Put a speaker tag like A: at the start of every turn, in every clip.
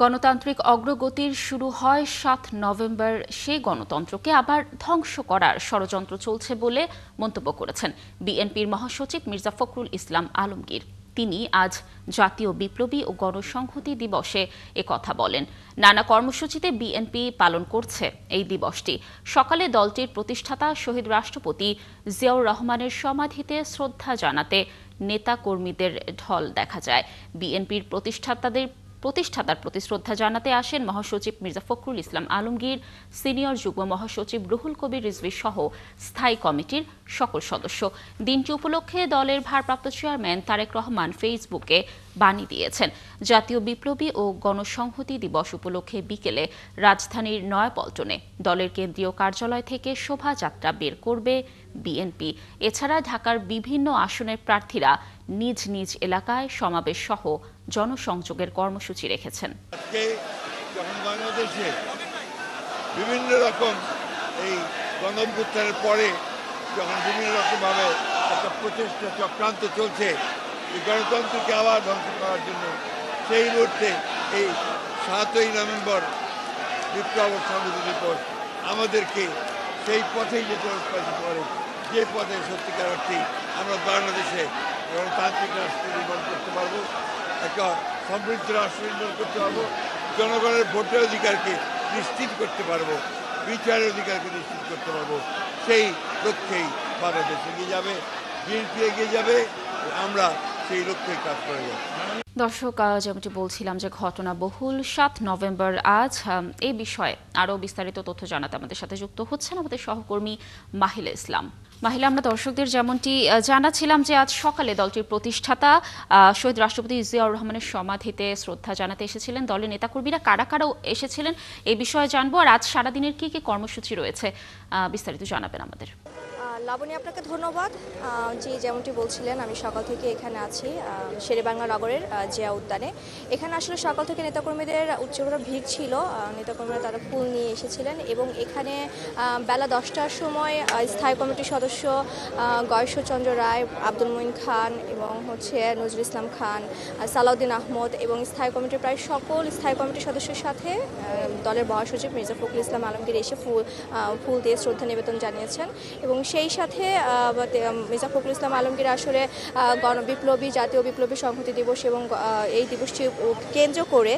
A: গণতান্ত্রিক অগ্রগতির শুরু হয় ৭ নভেম্বর। সেই গণতন্ত্রকে আবার ধ্বংস করার ষড়যন্ত্র চলছে বলে মন্তব্য করেছেন বিএনপির মহাসচিব মির্জা ফখরুল ইসলাম আলমগীর। তিনি আজ জাতীয় বিপ্লবী ও গণসংহতি দিবসে একথা বলেন। নানা কর্মসূচিতে বিএনপি পালন করছে এই দিবসটি। সকালে দলটির প্রতিষ্ঠাতা শহীদ রাষ্ট্রপতি জিয়াউর রহমানের সমাধিতে শ্রদ্ধা জানাতে নেতা কর্মীদের ঢল দেখা যায়। বিএনপির প্রতিষ্ঠাতার প্রতি শ্রদ্ধা জানাতে আসেন মহাসচিব মির্জা ফখরুল ইসলাম আলমগীর, সিনিয়র যুগ্ম মহাসচিব রুহুল কবির রিজভী সহ স্থায়ী কমিটির সকল সদস্য। দিনটি উপলক্ষে দলের ভারপ্রাপ্ত চেয়ারম্যান তারেক রহমান ফেসবুকে বাণী দিয়েছেন। জাতীয় বিপ্লবী ও গণসংহতি দিবস উপলক্ষে বিকেলে রাজধানীর নয়াপল্টনে দলের কেন্দ্রীয় কার্যালয় থেকে শোভাযাত্রা বের করবে বিএনপি। এছাড়া ঢাকার বিভিন্ন আসনের প্রার্থীরা নিজ নিজ এলাকায় সমাবেশ সহ জনসংযোগের কর্মসূচি রেখেছেন।
B: যখন বাংলাদেশে বিভিন্ন রকম এই গণঅভ্যুত্থানের পরে যখন বিভিন্ন রকমভাবে একটা প্রচেষ্টা চক্রান্ত চলছে এই গণতন্ত্রকে আবার ধ্বংস করার জন্য, সেই মুহূর্তে এই ৭ই নভেম্বর বিপ্লব ও সংহতি দিবস আমাদেরকে সেই পথেই যেতে উৎসাহিত করে, যে পথে সত্যিকার অর্থে আমরা বাংলাদেশে গণতান্ত্রিক রাষ্ট্র নির্মাণ করতে পারবো, একটা সমৃদ্ধ রাষ্ট্র নির্মাণ করতে পারবো, জনগণের ভোটের অধিকারকে নিশ্চিত করতে পারবো, বিচারের অধিকারকে নিশ্চিত করতে পারবো। সেই লক্ষ্যেই বাংলাদেশ এগিয়ে যাবে, বিএনপি এগিয়ে যাবে, আমরা সেই লক্ষ্যেই কাজ করে যাব।
A: দর্শক, যেমনটি বলছিলাম যে ঘটনাবহুল ৭ নভেম্বর আজ, এই বিষয়ে আরও বিস্তারিত তথ্য জানাতে আমাদের সাথে যুক্ত হচ্ছেন আমাদের সহকর্মী মাহিলা ইসলাম। মাহিলা, আমরা দর্শকদের যেমনটি জানাচ্ছিলাম যে আজ সকালে দলটির প্রতিষ্ঠাতা শহীদ রাষ্ট্রপতি জিয়াউর রহমানের সমাধিতে শ্রদ্ধা জানাতে এসেছিলেন দলের নেতাকর্মীরা। কারা কারা এসেছিলেন এই বিষয়ে জানবো, আর আজ সারাদিনের কি কি কর্মসূচি রয়েছে বিস্তারিত জানাবেন আমাদের।
C: লাবণী, আপনাকে ধন্যবাদ। জি, যেমনটি বলছিলেন, আমি সকাল থেকে এখানে আছি শেরেবাংলা নগরের জিয়া উদ্যানে। এখানে আসলে সকাল থেকে নেতাকর্মীদের উচ্চতর ভিড় ছিল। নেতাকর্মীরা তারা ফুল নিয়ে এসেছিলেন এবং এখানে বেলা 10টার সময় স্থায়ী কমিটির সদস্য গয়েশ্বরচন্দ্র রায়, আব্দুল মঈন খান এবং নজরুল ইসলাম খান, সালাউদ্দিন আহমদ এবং স্থায়ী কমিটির প্রায় সকল স্থায়ী কমিটির সদস্যের সাথে দলের মহাসচিব মির্জা ফখরুল ইসলাম আলমগীর এসে ফুল দিয়ে শ্রদ্ধা নিবেদন জানিয়েছেন। এবং সেই সাথে মির্জা ফখরুল ইসলাম আলমগীর আসলে জাতীয় বিপ্লবী সংহতি দিবস এবং এই দিবসটি কেন্দ্র করে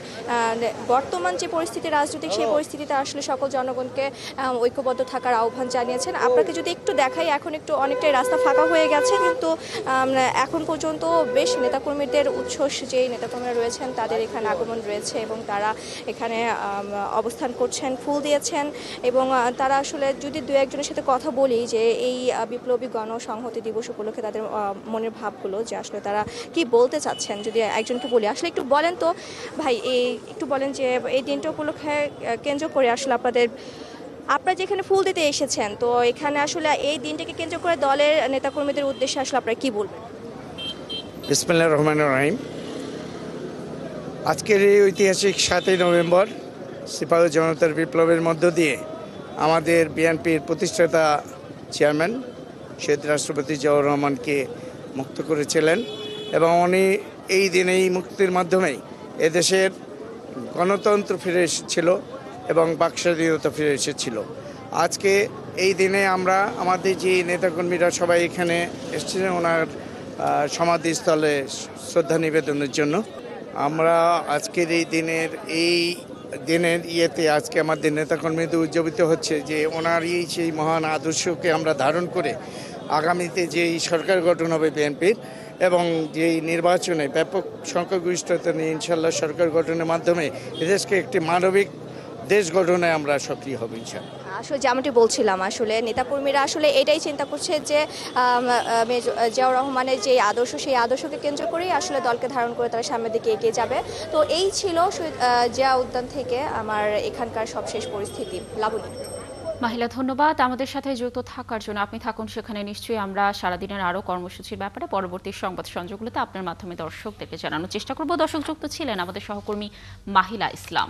C: বর্তমান যে পরিস্থিতি রাজনৈতিক, সেই পরিস্থিতিতে আসলে সকল জনগণকে ঐক্যবদ্ধ থাকার আহ্বান জানিয়েছেন। আপনাকে যদি একটু দেখাই, এখন একটু অনেকটাই রাস্তা ফাঁকা হয়ে গেছে, কিন্তু এখন পর্যন্ত বেশ নেতাকর্মীদের উচ্ছ্বাস, যেই নেতাকর্মীরা রয়েছেন তাদের এখানে আগমন রয়েছে এবং তারা এখানে অবস্থান করছেন, ফুল দিয়েছেন। এবং তারা আসলে যদি দু একজনের সাথে কথা বলি যে এই বিপ্লবী গণসংহতি দিবস উপলক্ষে তাদের মনের ভাবগুলো, যে আসলে তারা কি বলতে চাচ্ছেন, যদি একজনকে বলি, আসলে একটু বলেন তো ভাই, একটু বলেন যে এই দিনটা উপলক্ষে কেন্দ্র করে আসলে আপনারা যেখানে ফুল দিতে এসেছেন, তো এখানে আসলে এই দিনটাকে কেন্দ্র করে দলের নেতাকর্মীদের উদ্দেশ্যে আসলে আপনারা কি বলবেন?
D: বিসমিল্লাহির রহমানির রহিম। আজকের এই ঐতিহাসিক ৭ই নভেম্বর সিপাহী জনতার বিপ্লবের মধ্য দিয়ে আমাদের বিএনপির প্রতিষ্ঠাতা চেয়ারম্যান শহীদ রাষ্ট্রপতি জিয়াউর রহমানকে মুক্ত করেছিলেন এবং উনি এই দিনে এই মুক্তির মাধ্যমেই এদেশের গণতন্ত্র ফিরে এসেছিল এবং বাকস্বাধীনতা ফিরে এসেছিল। আজকে এই দিনে আমরা আমাদের যে নেতাকর্মীরা সবাই এখানে এসেছিলেন ওনার সমাধিস্থলে শ্রদ্ধা নিবেদনের জন্য। আমরা আজকের এই দিনের ইয়েতে আজকে আমাদের নেতাকর্মীদের উদযাপিত হচ্ছে যে ওনার সেই মহান আদর্শকে আমরা ধারণ করে আগামীতে যেই সরকার গঠন হবে বিএনপির এবং যেই নির্বাচনে ব্যাপক সংখ্যাগরিষ্ঠতা নিয়ে ইনশাল্লাহ সরকার গঠনের মাধ্যমে এদেশকে একটি মানবিক দেশ গঠনে আমরা সক্রিয় হব ইনশাল্লাহ।
C: আসলে যেমনটি বলছিলাম, আসলে নেতাকর্মীরা আসলে এটাই চিন্তা করছে যে জিয়াউর রহমানের যে আদর্শ, সেই আদর্শকে কেন্দ্র করেই আসলে দলকে ধারণ করে তারা সামনের দিকে এগিয়ে যাবে। তো এই ছিল জিয়া উদ্যান থেকে আমার এখানকার সবশেষ পরিস্থিতি। লাবণী।
A: মাহিলা, ধন্যবাদ আমাদের সাথে যুক্ত থাকার জন্য। আপনি থাকুন সেখানে। নিশ্চয়ই আমরা সারাদিনের আরও কর্মসূচির ব্যাপারে পরবর্তী সংবাদ সংযোগগুলোতে আপনার মাধ্যমে দর্শকদেরকে জানানোর চেষ্টা করব। দর্শক যুক্ত ছিলেন আমাদের সহকর্মী মাহিলা ইসলাম।